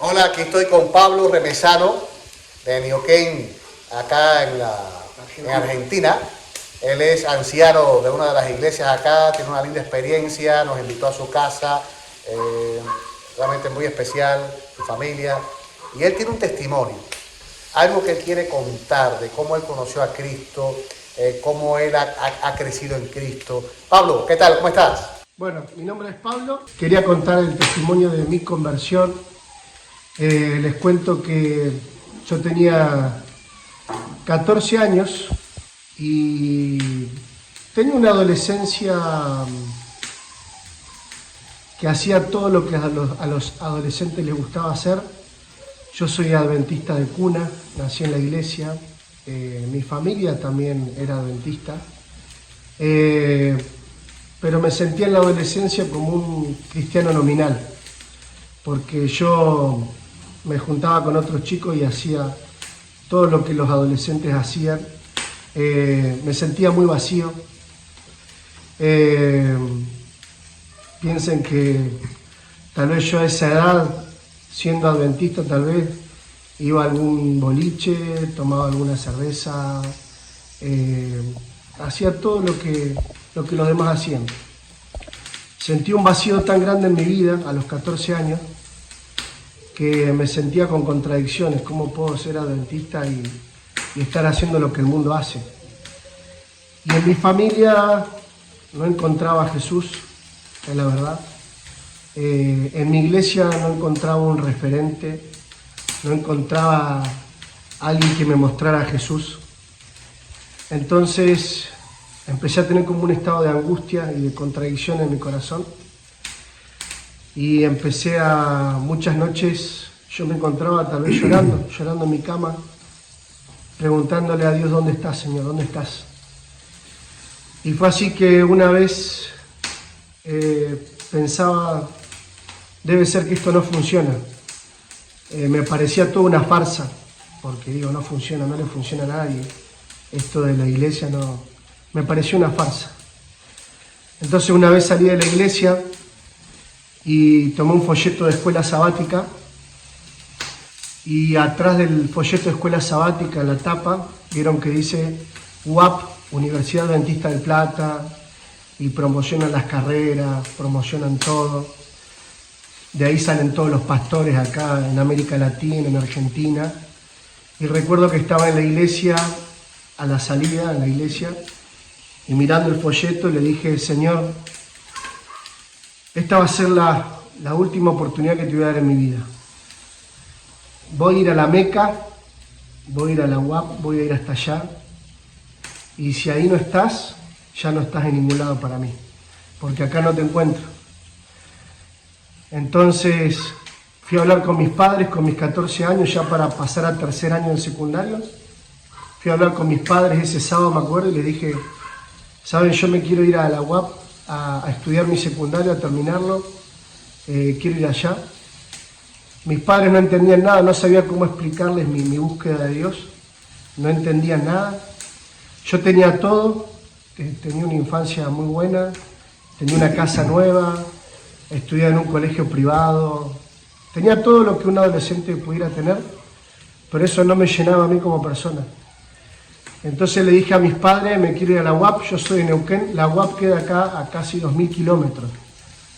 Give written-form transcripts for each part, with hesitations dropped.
Hola, aquí estoy con Pablo Remesano de Neuquén, acá en Argentina. Él es anciano de una de las iglesias acá, tiene una linda experiencia, nos invitó a su casa, realmente muy especial, su familia. Y él tiene un testimonio, algo que él quiere contar de cómo él conoció a Cristo, cómo él ha crecido en Cristo. Pablo, ¿qué tal? ¿Cómo estás? Bueno, mi nombre es Pablo. Quería contar el testimonio de mi conversión. Les cuento que yo tenía 14 años y tenía una adolescencia que hacía todo lo que a los adolescentes les gustaba hacer. Yo soy adventista de cuna, nací en la iglesia, mi familia también era adventista. Pero me sentía en la adolescencia como un cristiano nominal, porque yo me juntaba con otros chicos y hacía todo lo que los adolescentes hacían. Me sentía muy vacío. Piensen que tal vez yo a esa edad, siendo adventista, tal vez iba a algún boliche, tomaba alguna cerveza, hacía todo lo que los demás hacían. Sentí un vacío tan grande en mi vida a los 14 años que me sentía con contradicciones. ¿Cómo puedo ser adventista y estar haciendo lo que el mundo hace? Y en mi familia no encontraba a Jesús, es la verdad. En mi iglesia no encontraba un referente, no encontraba a alguien que me mostrara a Jesús. Entonces empecé a tener como un estado de angustia y de contradicción en mi corazón. Y empecé muchas noches, yo me encontraba tal vez llorando en mi cama, preguntándole a Dios, ¿dónde estás, Señor? ¿Dónde estás? Y fue así que una vez pensaba, debe ser que esto no funciona. Me parecía toda una farsa, porque digo, no funciona, no le funciona a nadie. Esto de la iglesia no, me pareció una farsa. Entonces una vez salí de la iglesia y tomé un folleto de escuela sabática, y atrás del folleto de escuela sabática, en la tapa, vieron que dice UAP, Universidad Adventista del Plata, y promocionan las carreras, promocionan todo. De ahí salen todos los pastores acá en América Latina, en Argentina. Y recuerdo que estaba en la iglesia, a la salida, en la iglesia, y mirando el folleto le dije, Señor, esta va a ser la última oportunidad que te voy a dar en mi vida. Voy a ir a la Meca, voy a ir a la UAP, voy a ir hasta allá, y si ahí no estás, ya no estás en ningún lado para mí, porque acá no te encuentro. Entonces fui a hablar con mis padres con mis 14 años, ya para pasar al tercer año del secundario. Fui a hablar con mis padres ese sábado, me acuerdo, y les dije, saben, yo me quiero ir a la UAP a estudiar mi secundario, a terminarlo, quiero ir allá. Mis padres no entendían nada, no sabía cómo explicarles mi búsqueda de Dios, no entendían nada. Yo tenía todo, tenía una infancia muy buena, tenía una casa nueva, estudiaba en un colegio privado, tenía todo lo que un adolescente pudiera tener, pero eso no me llenaba a mí como persona. Entonces le dije a mis padres, me quiero ir a la UAP, yo soy de Neuquén, la UAP queda acá a casi 2000 kilómetros.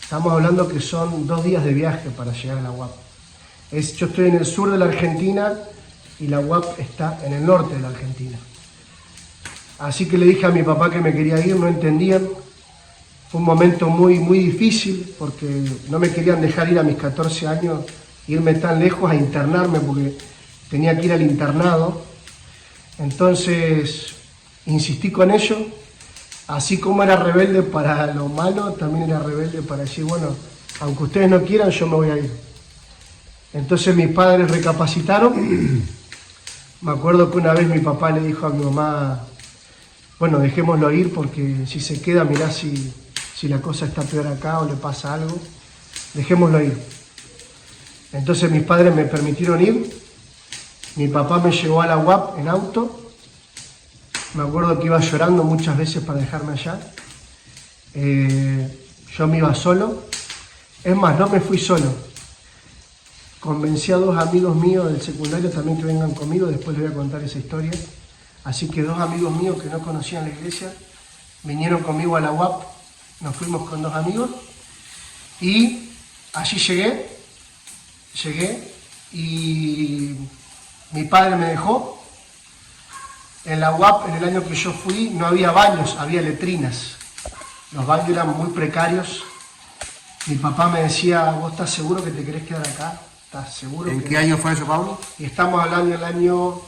Estamos hablando que son 2 días de viaje para llegar a la UAP. Yo estoy en el sur de la Argentina y la UAP está en el norte de la Argentina. Así que le dije a mi papá que me quería ir, no entendían. Fue un momento muy, muy difícil porque no me querían dejar ir a mis 14 años, irme tan lejos a internarme porque tenía que ir al internado. Entonces insistí con ello, así como era rebelde para lo malo, también era rebelde para decir, bueno, aunque ustedes no quieran, yo me voy a ir. Entonces mis padres recapacitaron. Me acuerdo que una vez mi papá le dijo a mi mamá, bueno, dejémoslo ir porque si se queda, mirá si la cosa está peor acá o le pasa algo, dejémoslo ir. Entonces mis padres me permitieron ir. Mi papá me llevó a la UAP en auto. Me acuerdo que iba llorando muchas veces para dejarme allá. Yo me iba solo. Es más, no me fui solo. convencí a dos amigos míos del secundario también que vengan conmigo, después les voy a contar esa historia. Así que dos amigos míos que no conocían la iglesia vinieron conmigo a la UAP, nos fuimos con dos amigos y allí llegué y mi padre me dejó. En la UAP, en el año que yo fui, no había baños, había letrinas. Los baños eran muy precarios. Mi papá me decía, ¿vos estás seguro que te querés quedar acá? ¿Estás seguro? ¿En qué año fue eso, Pablo? Y estamos hablando del año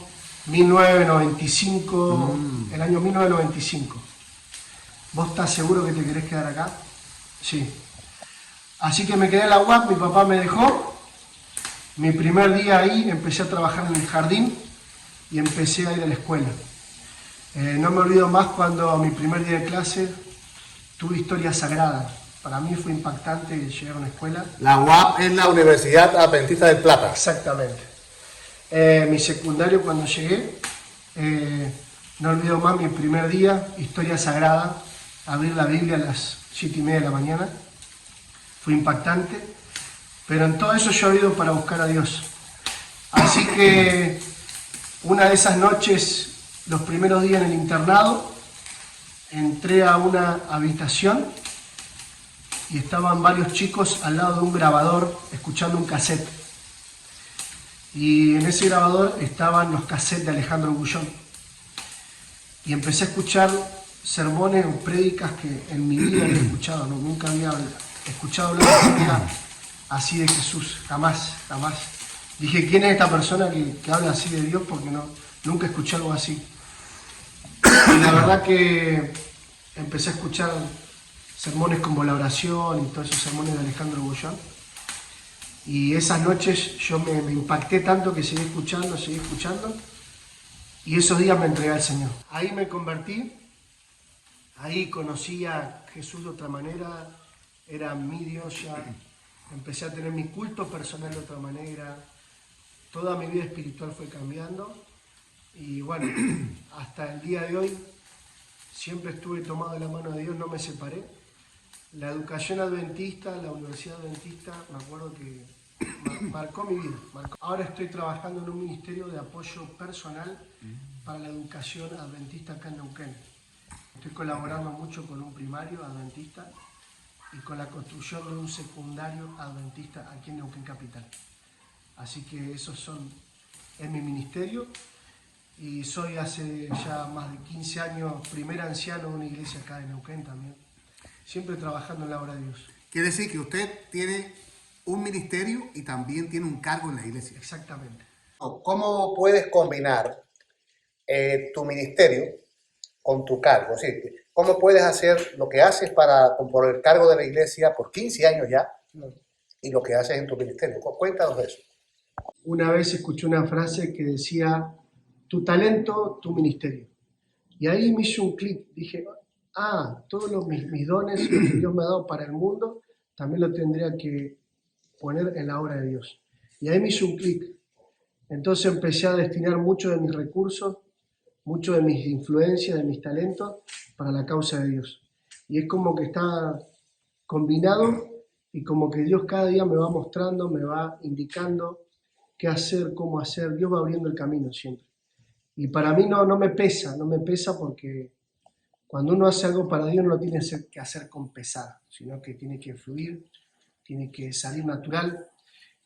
1995, el año 1995. ¿Vos estás seguro que te querés quedar acá? Sí. Así que me quedé en la UAP, mi papá me dejó. Mi primer día ahí empecé a trabajar en el jardín y empecé a ir a la escuela. No me olvido más cuando mi primer día de clase tuve historia sagrada. Para mí fue impactante llegar a una escuela. La UAP es la Universidad Adventista del Plata. Exactamente. Mi secundario cuando llegué, no olvido más mi primer día, historia sagrada, abrir la Biblia a las 7:30 de la mañana. Fue impactante, pero en todo eso yo he ido para buscar a Dios. Así que una de esas noches, los primeros días en el internado, entré a una habitación y estaban varios chicos al lado de un grabador escuchando un cassette. Y en ese grabador estaban los cassettes de Alejandro Bullón. Y empecé a escuchar sermones o prédicas que en mi vida había escuchado, ¿no? Nunca había escuchado hablar así de Jesús, jamás. Dije, ¿quién es esta persona que habla así de Dios? Porque nunca escuché algo así. Y la verdad que empecé a escuchar sermones como la oración y todos esos sermones de Alejandro Bullón. Y esas noches yo me impacté tanto que seguí escuchando. Y esos días me entregué al Señor. Ahí me convertí, ahí conocí a Jesús de otra manera, era mi Dios ya. Empecé a tener mi culto personal de otra manera. Toda mi vida espiritual fue cambiando. Y bueno, hasta el día de hoy siempre estuve tomado de la mano de Dios, no me separé. La educación adventista, la universidad adventista, me acuerdo que marcó mi vida. Ahora estoy trabajando en un ministerio de apoyo personal para la educación adventista acá en Neuquén. Estoy colaborando mucho con un primario adventista y con la construcción de un secundario adventista aquí en Neuquén Capital. Así que esos es mi ministerio y soy hace ya más de 15 años primer anciano de una iglesia acá de Neuquén también. Siempre trabajando en la obra de Dios. Quiere decir que usted tiene un ministerio y también tiene un cargo en la iglesia. Exactamente. ¿Cómo puedes combinar tu ministerio con tu cargo? ¿Sí? ¿Cómo puedes hacer lo que haces por el cargo de la iglesia por 15 años ya y lo que haces en tu ministerio? Cuéntanos de eso. Una vez escuché una frase que decía, tu talento, tu ministerio. Y ahí me hizo un clic. Dije, todos mis dones, lo que Dios me ha dado para el mundo, también lo tendría que poner en la obra de Dios. Y ahí me hizo un clic. Entonces empecé a destinar mucho de mis recursos, mucho de mis influencias, de mis talentos, para la causa de Dios. Y es como que está combinado y como que Dios cada día me va mostrando, me va indicando qué hacer, cómo hacer. Dios va abriendo el camino siempre. Y para mí no me pesa porque cuando uno hace algo para Dios no lo tiene que hacer con pesar, sino que tiene que fluir, tiene que salir natural.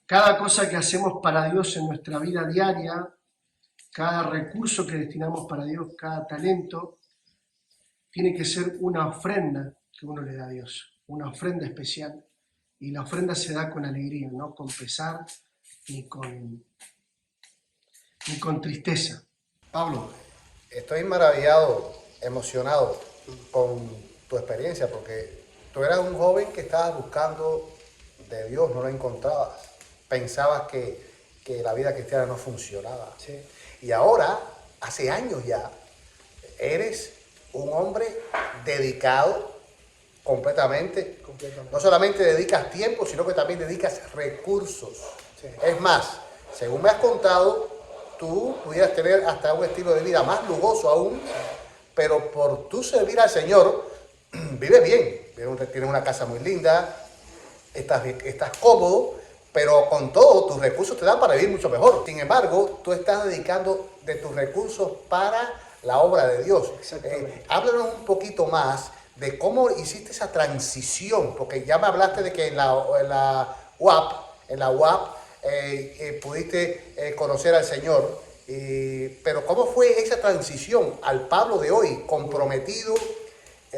Cada cosa que hacemos para Dios en nuestra vida diaria, cada recurso que destinamos para Dios, cada talento, tiene que ser una ofrenda que uno le da a Dios, una ofrenda especial. Y la ofrenda se da con alegría, no con pesar ni con tristeza. Pablo, estoy maravillado, emocionado con tu experiencia, porque tú eras un joven que estabas buscando de Dios, no lo encontrabas. Pensabas que la vida cristiana no funcionaba. Sí. Y ahora, hace años ya, eres un hombre dedicado completamente. No solamente dedicas tiempo, sino que también dedicas recursos. Sí. Es más, según me has contado, tú pudieras tener hasta un estilo de vida más lujoso aún, pero por tú servir al Señor, vives bien. Tienes una casa muy linda, estás cómodo, pero con todo tus recursos te dan para vivir mucho mejor. Sin embargo, tú estás dedicando de tus recursos para la obra de Dios. Háblanos un poquito más de cómo hiciste esa transición, porque ya me hablaste de que en la UAP pudiste conocer al Señor, pero ¿cómo fue esa transición al Pablo de hoy, comprometido,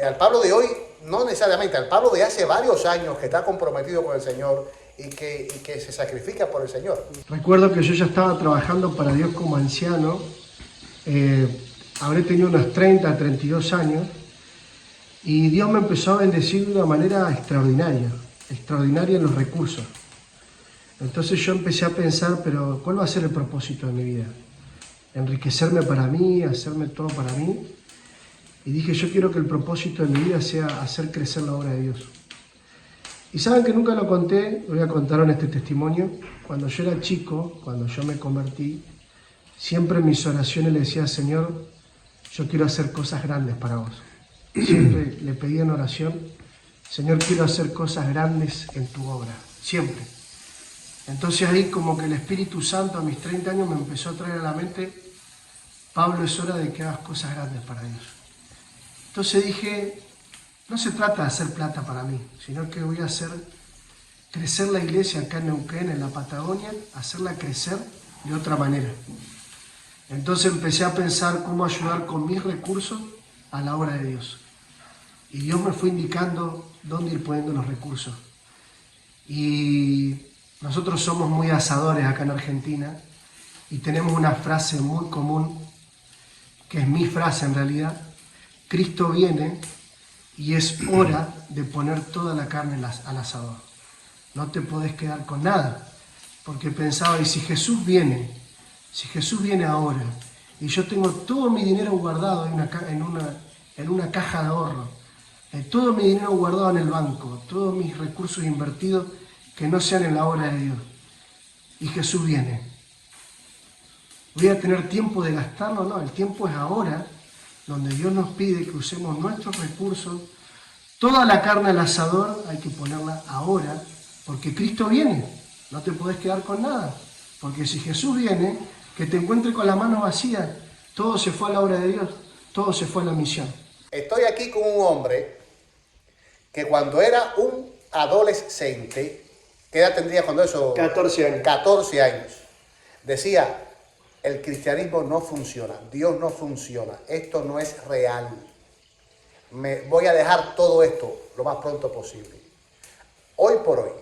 al Pablo de hoy, no necesariamente, al Pablo de hace varios años que está comprometido con el Señor y que se sacrifica por el Señor? Recuerdo que yo ya estaba trabajando para Dios como anciano, habré tenido unos 30, 32 años, y Dios me empezó a bendecir de una manera extraordinaria en los recursos. Entonces yo empecé a pensar, pero ¿cuál va a ser el propósito de mi vida? Enriquecerme para mí, hacerme todo para mí. Y dije, yo quiero que el propósito de mi vida sea hacer crecer la obra de Dios. Y saben que nunca lo conté, lo voy a contar en este testimonio. Cuando yo era chico, cuando yo me convertí, siempre en mis oraciones le decía, Señor, yo quiero hacer cosas grandes para vos. Siempre le pedía en oración, Señor, quiero hacer cosas grandes en tu obra, siempre. Entonces ahí como que el Espíritu Santo a mis 30 años me empezó a traer a la mente, Pablo, es hora de que hagas cosas grandes para Dios. Entonces dije, no se trata de hacer plata para mí, sino que voy a hacer crecer la iglesia acá en Neuquén, en la Patagonia, hacerla crecer de otra manera. Entonces empecé a pensar cómo ayudar con mis recursos a la obra de Dios. Y Dios me fue indicando dónde ir poniendo los recursos. Y nosotros somos muy asadores acá en Argentina y tenemos una frase muy común, que es mi frase en realidad, Cristo viene y es hora de poner toda la carne al asador. No te podés quedar con nada, porque pensaba, y si Jesús viene ahora, y yo tengo todo mi dinero guardado en una caja de ahorro, todo mi dinero guardado en el banco, todos mis recursos invertidos que no sean en la obra de Dios, y Jesús viene, ¿voy a tener tiempo de gastarlo? No, el tiempo es ahora, donde Dios nos pide que usemos nuestros recursos. Toda la carne al asador hay que ponerla ahora, porque Cristo viene. No te podés quedar con nada, porque si Jesús viene, que te encuentre con la mano vacía, todo se fue a la obra de Dios, todo se fue a la misión. Estoy aquí con un hombre que cuando era un adolescente, ¿qué edad tendría cuando eso? 14 años. 14 años. Decía, el cristianismo no funciona, Dios no funciona, esto no es real. Me voy a dejar todo esto lo más pronto posible. Hoy por hoy,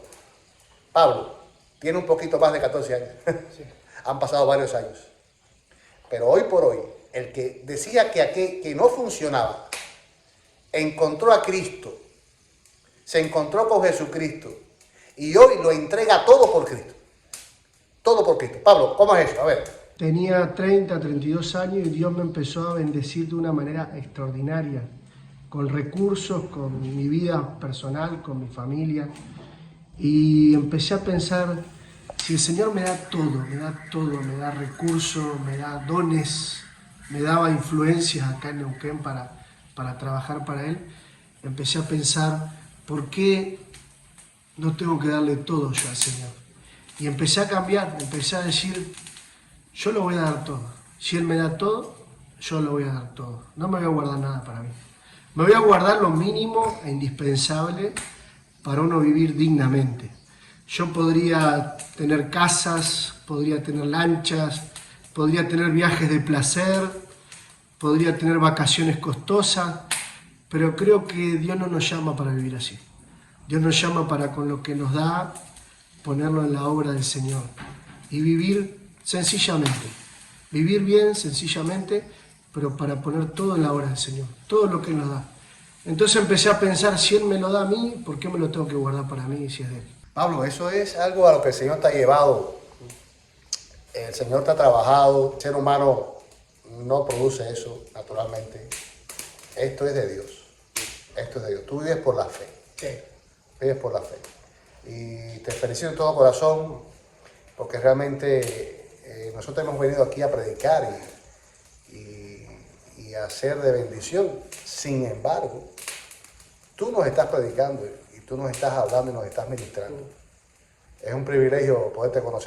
Pablo tiene un poquito más de 14 años. Sí. Han pasado varios años. Pero hoy por hoy, el que decía que no funcionaba, encontró a Cristo, se encontró con Jesucristo y hoy lo entrega todo por Cristo. Todo por Cristo. Pablo, ¿cómo es eso? A ver. Tenía 30, 32 años y Dios me empezó a bendecir de una manera extraordinaria, con recursos, con mi vida personal, con mi familia. Y empecé a pensar, si el Señor me da todo, me da recursos, me da dones, me daba influencias acá en Neuquén para trabajar para Él, empecé a pensar, ¿por qué no tengo que darle todo yo al Señor? Y empecé a cambiar, empecé a decir, yo lo voy a dar todo. Si Él me da todo, yo lo voy a dar todo. No me voy a guardar nada para mí. Me voy a guardar lo mínimo e indispensable para uno vivir dignamente. Yo podría tener casas, podría tener lanchas, podría tener viajes de placer, podría tener vacaciones costosas, pero creo que Dios no nos llama para vivir así. Dios nos llama para con lo que nos da, ponerlo en la obra del Señor y vivir sencillamente, vivir bien, sencillamente, pero para poner todo en la obra del Señor, todo lo que Él nos da. Entonces empecé a pensar, si Él me lo da a mí, ¿por qué me lo tengo que guardar para mí si es de Él? Pablo, eso es algo a lo que el Señor te ha llevado. El Señor te ha trabajado. El ser humano no produce eso naturalmente. Esto es de Dios. Esto es de Dios. Tú vives por la fe. Sí. Vives por la fe. Y te felicito de todo corazón porque realmente nosotros hemos venido aquí a predicar y a ser de bendición. Sin embargo, tú nos estás predicando y tú nos estás hablando y nos estás ministrando. Es un privilegio poderte conocer.